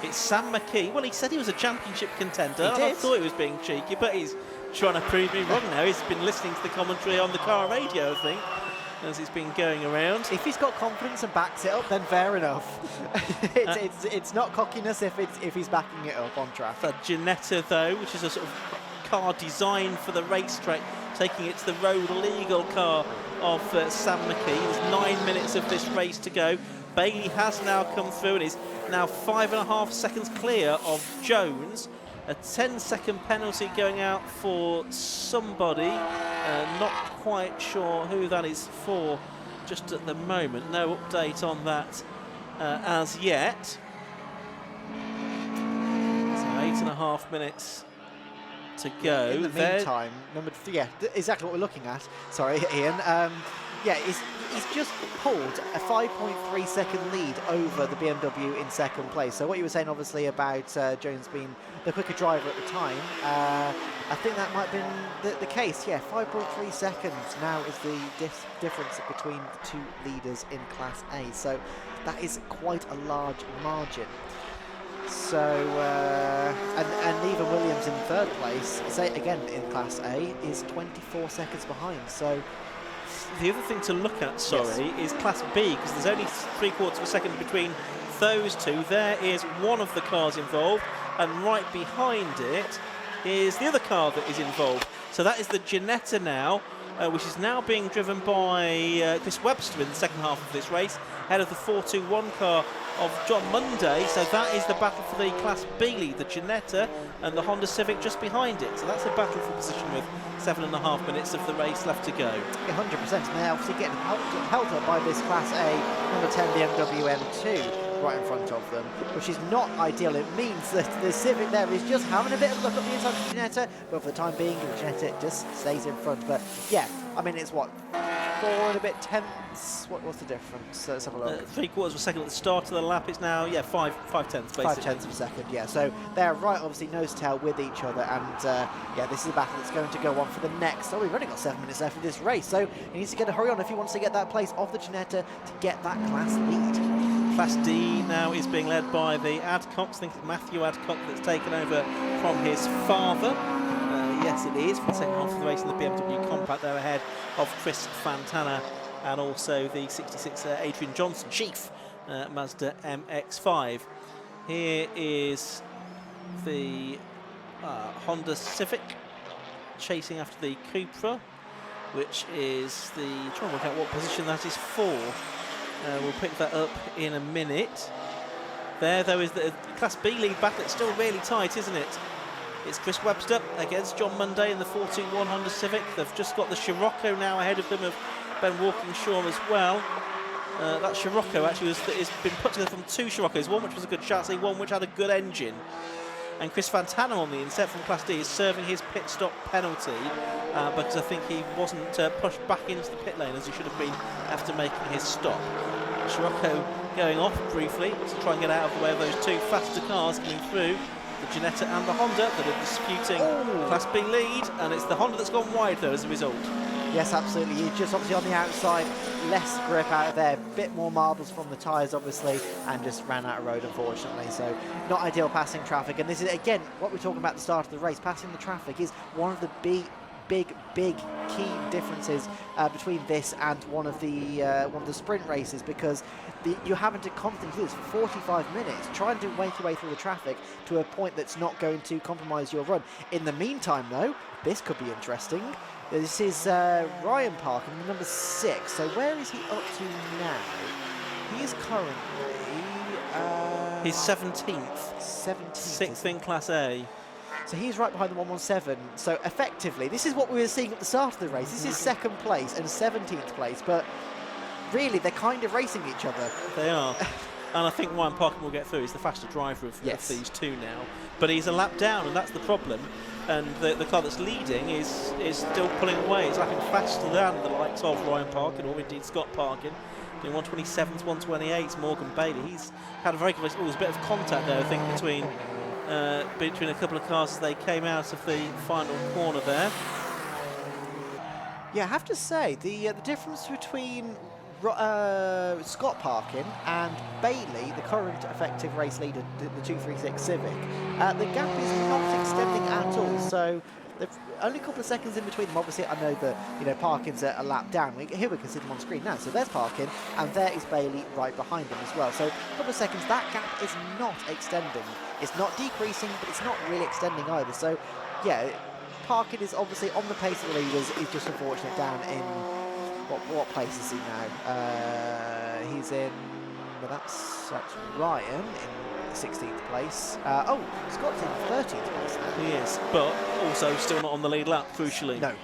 It's Sam McKee. Well, he said he was a championship contender. He did. I thought he was being cheeky, but he's trying to prove me wrong now. He's been listening to the commentary on the car radio, I think, as he's been going around. If he's got confidence and backs it up, then fair enough. it's not cockiness if he's backing it up on track. The Ginetta, though, which is a sort of car designed for the racetrack, taking it to the road legal car of Sam McKee. There's 9 minutes of this race to go. Bailey has now come through and is now 5.5 seconds clear of Jones. A 10-second penalty going out for somebody. Not quite sure who that is for just at the moment. No update on that as yet. So 8.5 minutes to go. In the meantime, exactly what we're looking at. Sorry, Ian. He's just pulled a 5.3 second lead over the BMW in second place. So what you were saying, obviously, about Jones being the quicker driver at the time, I think that might have been the case. Yeah, 5.3 seconds now is the difference between the two leaders in Class A. So that is quite a large margin. So, and even Williams in third place, say again in Class A, is 24 seconds behind. So the other thing to look at, is Class B, because there's only 3/4 of a second between those two. There is one of the cars involved, and right behind it is the other car that is involved. So that is the Ginetta now, which is now being driven by Chris Webster in the second half of this race, ahead of the 421 car of John Munday. So that is the battle for the Class B lead, the Ginetta and the Honda Civic just behind it. So that's a battle for position with 7.5 minutes of the race left to go. 100%, and they're obviously getting held up by this Class A number 10 BMW M2 right in front of them, which is not ideal. It means that the Civic there is just having a bit of a look at the inside of the Ginetta, but for the time being, the Ginetta just stays in front. But yeah, I mean, it's what, 4 and a bit tenths? What's the difference? Let's have a look. 3/4 of a second at the start of the lap. It's now, 5 tenths, basically. 5 tenths of a second, yeah. So they're right, obviously, nose to tail with each other, and this is a battle that's going to go on for the next. Oh, we've only got 7 minutes left of this race, so he needs to get a hurry on if he wants to get that place off the Ginetta to get that class lead. Class D now is being led by the Adcocks. I think it's Matthew Adcock that's taken over from his father. Yes, it is, for the second half of the race in the BMW Compact. They're ahead of Chris Fantana and also the 66 Adrian Johnson, Chief Mazda MX-5. Here is the Honda Civic chasing after the Cupra, which is the, trying to work out what position that is for. We'll pick that up in a minute. There, though, is the Class B lead battle. It's still really tight, isn't it? It's Chris Webster against John Munday in the 421 Honda Civic. They've just got the Scirocco now ahead of them, of Ben Walkinshaw as well. That Scirocco actually has been put together from 2 Sciroccos, one which was a good chassis, one which had a good engine. And Chris Fantano on the inset from Class D is serving his pit stop penalty because I think he wasn't pushed back into the pit lane as he should have been after making his stop. Scirocco going off briefly to try and get out of the way of those two faster cars coming through, the Ginetta and the Honda, that are disputing Class B lead, and it's the Honda that's gone wide though as a result. Yes, absolutely. He's just obviously on the outside, less grip out of there, bit more marbles from the tyres obviously, and just ran out of road unfortunately. So not ideal passing traffic, and this is again what we're talking about at the start of the race. Passing the traffic is one of the big key differences between this and one of the sprint races, because you're having to constantly do this for 45 minutes, trying to make your way through the traffic to a point that's not going to compromise your run. In the meantime though, this could be interesting. This is Ryan Parker, number 6. So where is he up to now? He is currently he's 17th. 6th in Class A. So he's right behind the 117. So effectively, this is what we were seeing at the start of the race. This is 2nd place and 17th place, but really they're kind of racing each other. They are. And I think Ryan Parker will get through. He's the faster driver of these two now. But he's a lap down, and that's the problem. And the car that's leading is still pulling away. It's lapping faster than the likes of Ryan Parkin, or indeed Scott Parkin. Doing 127th, 128's Morgan Bailey. He's had a very good race. Oh, there's a bit of contact there, I think, between a couple of cars as they came out of the final corner there. Yeah, I have to say, the difference between Scott Parkin and Bailey, the current effective race leader, the 236 Civic, the gap is not extending at all. So only a couple of seconds in between them. Obviously, I know that Parkin's a lap down. Here we can see them on screen now. So there's Parkin, and there is Bailey right behind him as well. So a couple of seconds. That gap is not extending. It's not decreasing, but it's not really extending either. So yeah, Parkin is obviously on the pace of the leaders. He's just unfortunate down in. What place is he now? He's in. Well, that's Ryan in 16th place. Scott's in 13th place now. He is, but also still not on the lead lap, crucially. No.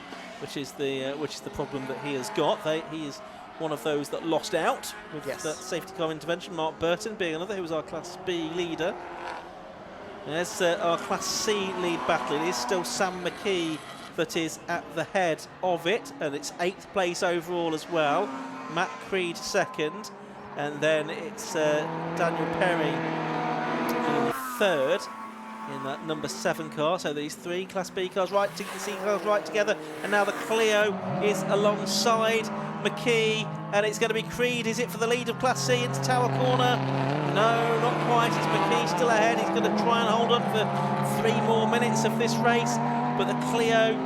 Which is the problem that he has got. He is one of those that lost out with that safety car intervention. Mark Burton being another, who was our Class B leader. There's our Class C lead battle. It is still Sam McKee that is at the head of it, and it's 8th place overall as well. Matt Creed 2nd, and then it's Daniel Perry in 3rd in that number 7 car. So these 3 Class B cars right, the C cars right together, and now the Clio is alongside McKee, and it's going to be Creed. Is it for the lead of Class C into Tower Corner? No, not quite. It's McKee still ahead. He's going to try and hold on for 3 more minutes of this race. But the Clio,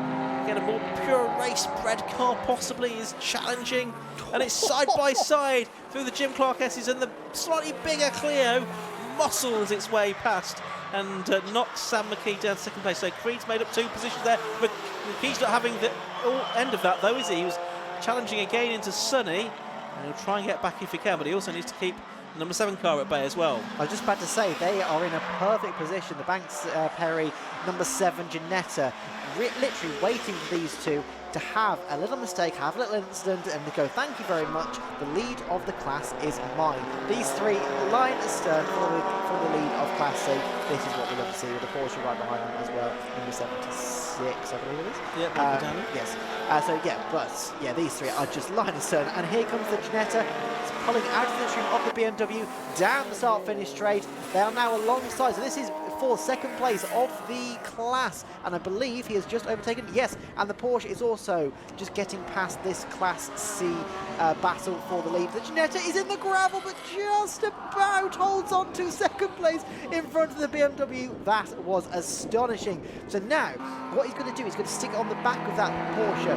again, a more pure-race-bred car possibly, is challenging. And it's side by side through the Jim Clark S's, and the slightly bigger Clio muscles its way past and knocks Sam McKee down to 2nd place. So Creed's made up 2 positions there. McKee's not having the end of that, though, is he? He was challenging again into Sunny, and he'll try and get back if he can, but he also needs to keep the number 7 car at bay as well. I was just about to say, they are in a perfect position. The Banks Perry, number 7 Ginetta, literally waiting for these two to have a little mistake, have a little incident, and to go, thank you very much, the lead of the class is mine. These 3 line astern for the lead of Class C. This is what we love to see, with the Porsche right behind them as well, number 76, I believe it is. Yeah, these 3 are just line astern, and here comes the Ginetta. It's pulling out of the stream of the BMW down the start-finish straight. They are now alongside, so this is for 2nd place of the class, and I believe he has just overtaken, yes, and the Porsche is also just getting past this Class C battle for the lead. The Ginetta is in the gravel, but just about holds on to 2nd place in front of the BMW. That was astonishing. So now, what he's going to do, he's going to stick it on the back of that Porsche,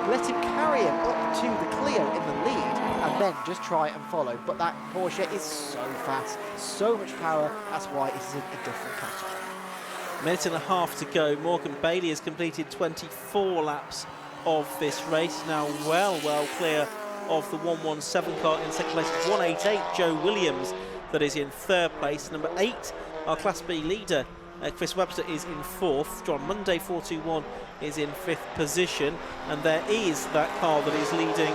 let him carry him up to the Clio in the lead, and then just try and follow. But that Porsche is so fast, so much power, that's why it is in a different category. Minute and a half to go. Morgan Bailey has completed 24 laps of this race. Now well clear of the 117 car in 2nd place. 188 Joe Williams that is in 3rd place. Number 8, our Class B leader, Chris Webster, is in 4th. John Monday 421 is in 5th position, and there is that car that is leading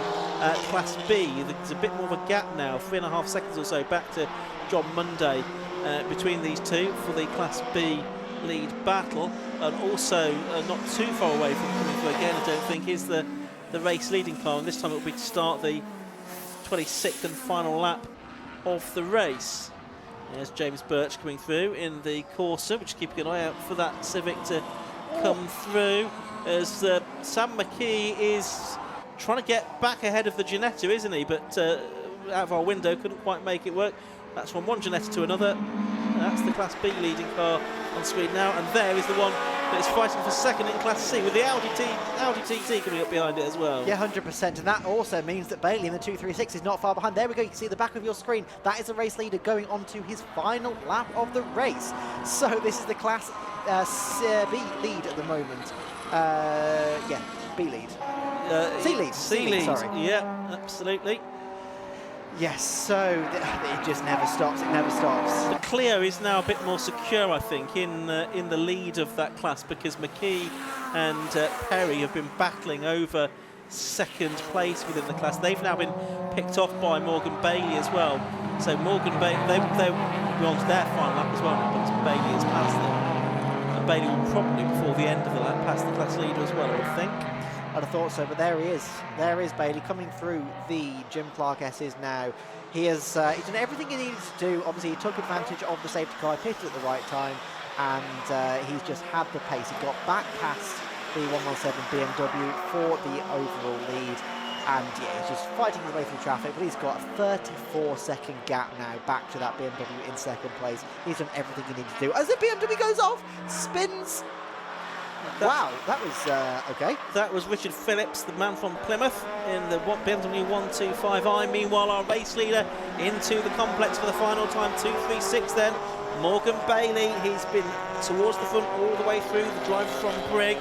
Class B. There's a bit more of a gap now, 3.5 seconds or so back to John Monday between these two for the Class B lead battle, and also not too far away from coming through again, I don't think, is the race leading car, and this time it will be to start the 26th and final lap of the race. There's James Birch coming through in the Corsa, which is keeping an eye out for that Civic to come through, as Sam McKee is trying to get back ahead of the Ginetta, isn't he? But out of our window, couldn't quite make it work. That's from one Ginetta to another. That's the Class B leading car on screen now, and there is the one that is fighting for second in Class C, with the Audi TT coming up behind it as well. Yeah, 100%, and that also means that Bailey in the 236 is not far behind. There we go, you can see the back of your screen. That is the race leader going on to his final lap of the race. So this is the Class B lead at the moment. Yeah, B lead. C lead, sorry. Yeah, absolutely. Yes, so it just never stops, it never stops. The Clio is now a bit more secure, I think, in the lead of that class, because McKee and Perry have been battling over second place within the class. They've now been picked off by Morgan Bailey as well. So Morgan Bailey, they're on to their final lap as well, but Bailey has passed them. And Bailey will probably, before the end of the lap, pass the class leader as well, I would think. I'd have thought so, but there he is. There is Bailey coming through the Jim Clark S's now. He has he's done everything he needed to do. Obviously, he took advantage of the safety car, pitted at the right time, and he's just had the pace. He got back past the 117 BMW for the overall lead, and yeah, he's just fighting his way through traffic, but he's got a 34-second gap now back to that BMW in second place. He's done everything he needed to do. As the BMW goes off, spins. Wow, that was okay. That was Richard Phillips, the man from Plymouth, in the BMW 125i. Meanwhile, our race leader into the complex for the final time, 236 then. Morgan Bailey, he's been towards the front all the way through, the driver from Brigg,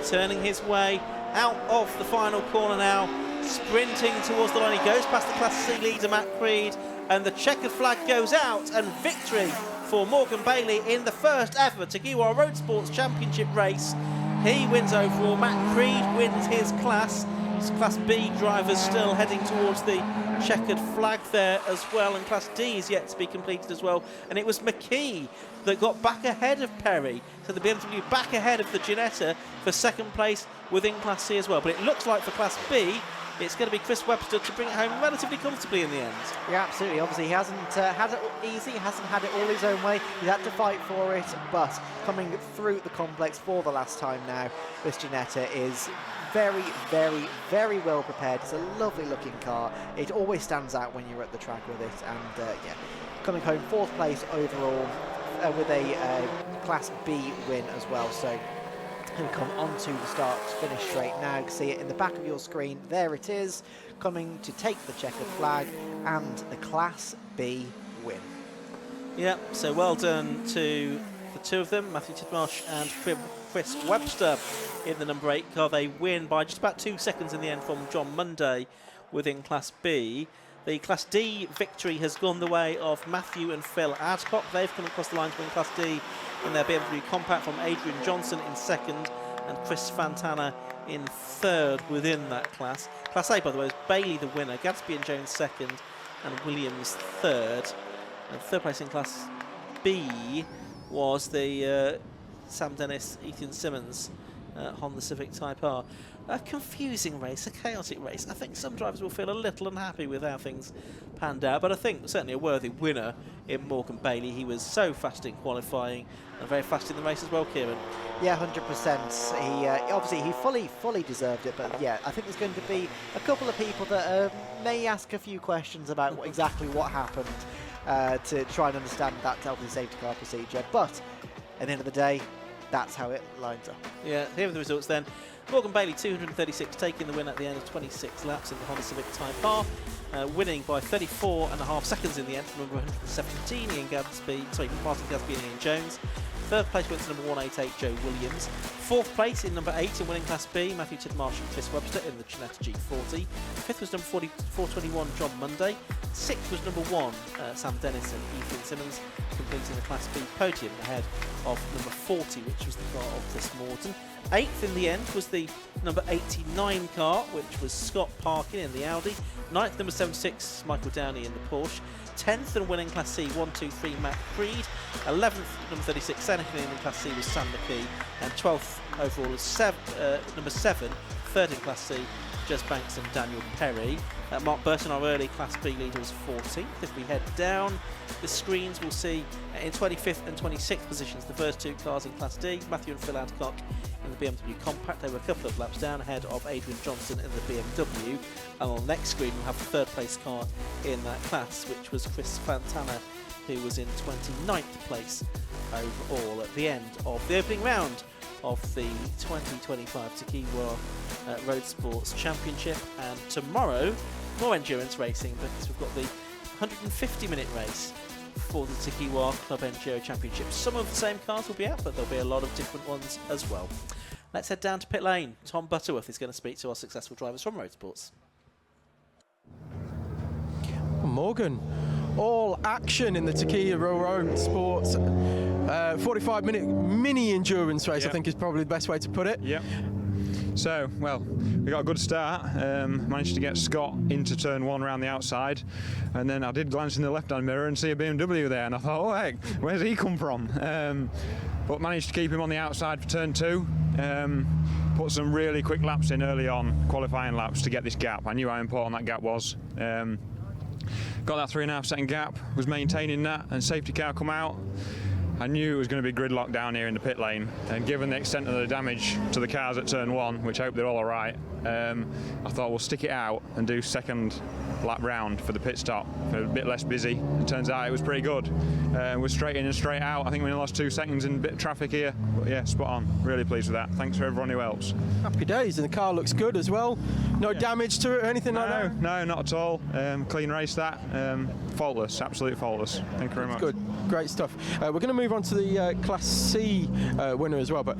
turning his way out of the final corner now, sprinting towards the line. He goes past the Class C leader, Matt Creed, and the checkered flag goes out, and victory for Morgan Bailey in the first ever Tegiwa Roadsports Championship race. He wins overall. Matt Creed wins his class. His Class B drivers still heading towards the checkered flag there as well, and Class D is yet to be completed as well. And it was McKee that got back ahead of Perry, so the BMW back ahead of the Ginetta for second place within Class C as well. But it looks like for Class B, it's going to be Chris Webster to bring it home relatively comfortably in the end. Yeah, absolutely. Obviously, he hasn't had it easy. He hasn't had it all his own way. He's had to fight for it, but coming through the complex for the last time now, this Ginetta is very, very, very well prepared. It's a lovely looking car. It always stands out when you're at the track with it, and yeah, coming home fourth place overall with a Class B win as well. So we come onto the start-finish straight now. You can see it in the back of your screen. There it is, coming to take the checkered flag and the Class B win. Yeah, so well done to the two of them, Matthew Tidmarsh and Chris Webster in the number 8 car. They win by just about 2 seconds in the end from John Munday within Class B. The Class D victory has gone the way of Matthew and Phil Adcock. They've come across the line to win Class D in their BMW Compact, from Adrian Johnson in second and Chris Fantana in third within that class. Class A, by the way, is Bailey the winner, Gadsby and Jones second, and Williams third. And third place in Class B was the Sam Dennis, Ethan Simmons Honda Civic Type R. A confusing race, a chaotic race. I think some drivers will feel a little unhappy with how things panned out, but I think certainly a worthy winner in Morgan Bailey. He was so fast in qualifying and very fast in the race as well, Kieran. Yeah, 100%. He obviously he fully deserved it, but yeah, I think there's going to be a couple of people that may ask a few questions about exactly what happened to try and understand that health and safety car procedure. But at the end of the day, that's how it lines up. Yeah, here are the results then. Morgan Bailey, 236, taking the win at the end of 26 laps in the Honda Civic Type R, winning by 34.5 seconds in the end from number 117, Martin Gadsby and Ian Jones. Third place went to number 188, Joe Williams. Fourth place in number 8 in winning Class B, Matthew Tidmarsh and Chris Webster in the Ginetta G40. Fifth was number 421, John Munday. Sixth was number 1, Sam Dennis and Ethan Simmons, completing the Class B podium ahead of number 40, which was the car of Chris Morton. 8th in the end was the number 89 car, which was Scott Parkin in the Audi. 9th, number 76, Michael Downey in the Porsche. 10th and winning Class C, 1-2-3, Matt Creed. 11th, number 36, second in Class C was Sam McKee. And 12th overall was number 7, third in Class C, Jez Banks and Daniel Perry. Mark Burton, our early Class B leader, was 14th. If we head down the screens, we'll see in 25th and 26th positions the first 2 cars in Class D, Matthew and Phil Adcock in the BMW Compact. They were a couple of laps down ahead of Adrian Johnson in the BMW. And on the next screen, we'll have the third place car in that class, which was Chris Fantana, who was in 29th place overall at the end of the opening round of the 2025 Tegiwa Roadsports Championship. And tomorrow, more endurance racing, because we've got the 150-minute race for the Tegiwa Club Enduro Championship. Some of the same cars will be out, but there'll be a lot of different ones as well. Let's head down to pit lane. Tom Butterworth is going to speak to our successful drivers from Roadsports. Morgan, all action in the Tegiwa Roadsports 45-minute mini endurance race, I think is probably the best way to put it. Yep. So, well, we got a good start. Managed to get Scott into turn 1 around the outside, and then I did glance in the left-hand mirror and see a BMW there, and I thought, oh heck, where's he come from? But managed to keep him on the outside for turn 2. Put some really quick laps in early on, qualifying laps, to get this gap. I knew how important that gap was. Got that 3.5 second gap, was maintaining that, and safety car come out. I knew it was going to be gridlock down here in the pit lane, and given the extent of the damage to the cars at turn 1, which I hope they're all alright, I thought we'll stick it out and do second lap round for the pit stop. A bit less busy. It turns out it was pretty good. We're straight in and straight out. I think we only lost 2 seconds in a bit of traffic here, but yeah, spot on. Really pleased with that. Thanks for everyone who helps. Happy days, and the car looks good as well. No damage to it or anything like that? No, not at all. Clean race that. Faultless, absolutely faultless. Thank you very much. Good, great stuff. We're going to move on to the Class C winner as well, but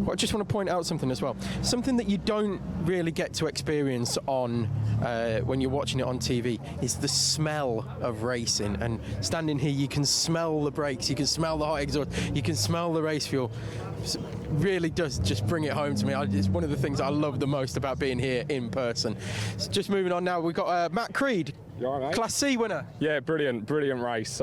I just want to point out something as well. Something that you don't really get to experience on when you're watching it on TV is the smell of racing. And standing here, you can smell the brakes, you can smell the hot exhaust, you can smell the race fuel. It really does just bring it home to me. It's one of the things I love the most about being here in person. So just moving on now, we've got Matt Creed, Class C winner. Yeah, brilliant race.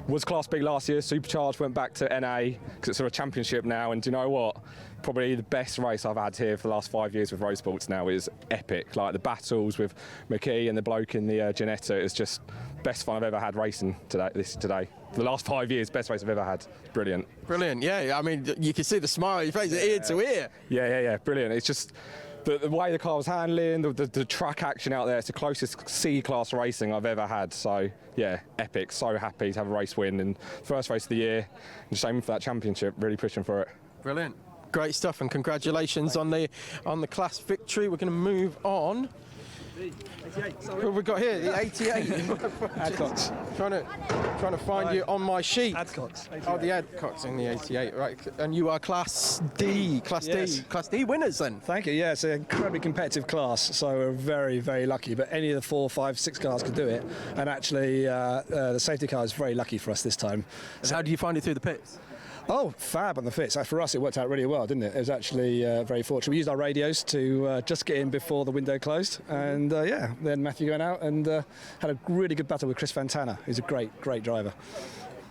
Was Class B last year, supercharged, went back to NA because it's sort of a championship now, and do you know what? Probably the best race I've had here for the last 5 years with Roadsports now is epic. Like the battles with McKee and the bloke in the Ginetta is just best fun I've ever had racing today. For the last 5 years, best race I've ever had. Brilliant. Brilliant, yeah. I mean, you can see the smile on your face, ear to ear. Yeah, brilliant. It's just the way the car was handling, the track action out there. It's the closest C-class racing I've ever had. So, yeah, epic. So happy to have a race win and first race of the year. And just aiming for that championship, really pushing for it. Brilliant. Great stuff, and congratulations on the class victory. We're going to move on. What have we got here? The 88. Adcox. Trying to find you on my sheet. Adcox. Oh, the Adcox in the 88, right? And you are Class D. Class D winners then. Thank you. Yeah, it's an incredibly competitive class, so we're very, very lucky. But any of the 4, 5, 6 cars could do it, and actually the safety car is very lucky for us this time. So how do you find it through the pits? Oh, fab on the fits. For us, it worked out really well, didn't it? It was actually very fortunate. We used our radios to just get in before the window closed. And then Matthew went out and had a really good battle with Chris Fantana, who's a great driver.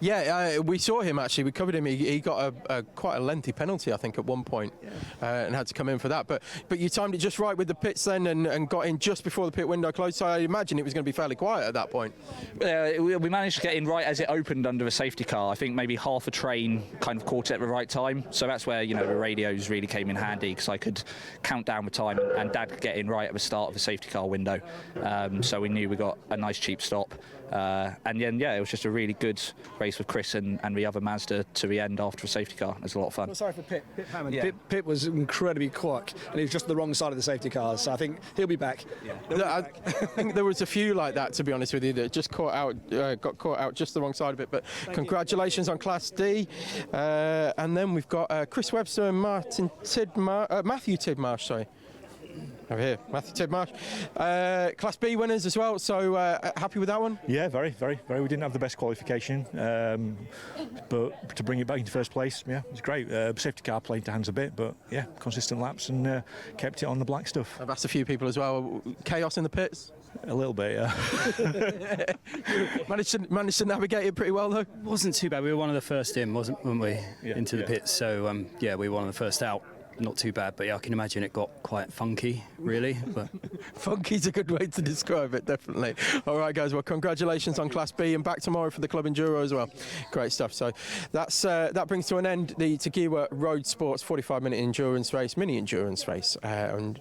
Yeah, we saw him actually. We covered him. He got a quite a lengthy penalty, I think, at one point, and had to come in for that. But you timed it just right with the pits then, and got in just before the pit window closed. So I imagine it was going to be fairly quiet at that point. We managed to get in right as it opened under a safety car. I think maybe half a train kind of caught it at the right time. So that's where the radios really came in handy, because I could count down the time, and Dad could get in right at the start of the safety car window. So we knew we got a nice cheap stop. And then, it was just a really good race with Chris and the other Mazda to the end after a safety car. It was a lot of fun. Well, sorry for Pip Hammond. Yeah. Pip was incredibly quick, and he was just the wrong side of the safety cars. So I think he'll be back. I think there was a few like that, to be honest with you, that just got caught out just the wrong side of it. But congratulations on Class D. And then we've got Chris Webster and Matthew Tidmarsh, sorry. Over here, Matthew Tidmarsh. Class B winners as well, so happy with that one? Yeah, very, very, very. We didn't have the best qualification, but to bring it back into first place, yeah, it was great. Safety car played to hands a bit, but yeah, consistent laps and kept it on the black stuff. I've asked a few people as well. Chaos in the pits? A little bit, yeah. managed to navigate it pretty well though? Wasn't too bad. We were one of the first in, weren't we, into the yeah. pits? So yeah, we were one of the first out. Not too bad, but yeah, I can imagine it got quite funky, really. But funky's a good way to describe it, definitely. All right, guys. Well, congratulations on Class B, and back tomorrow for the Club Enduro as well. Great stuff. So that brings to an end the Tegiwa Roadsports 45-minute endurance race, mini endurance race, and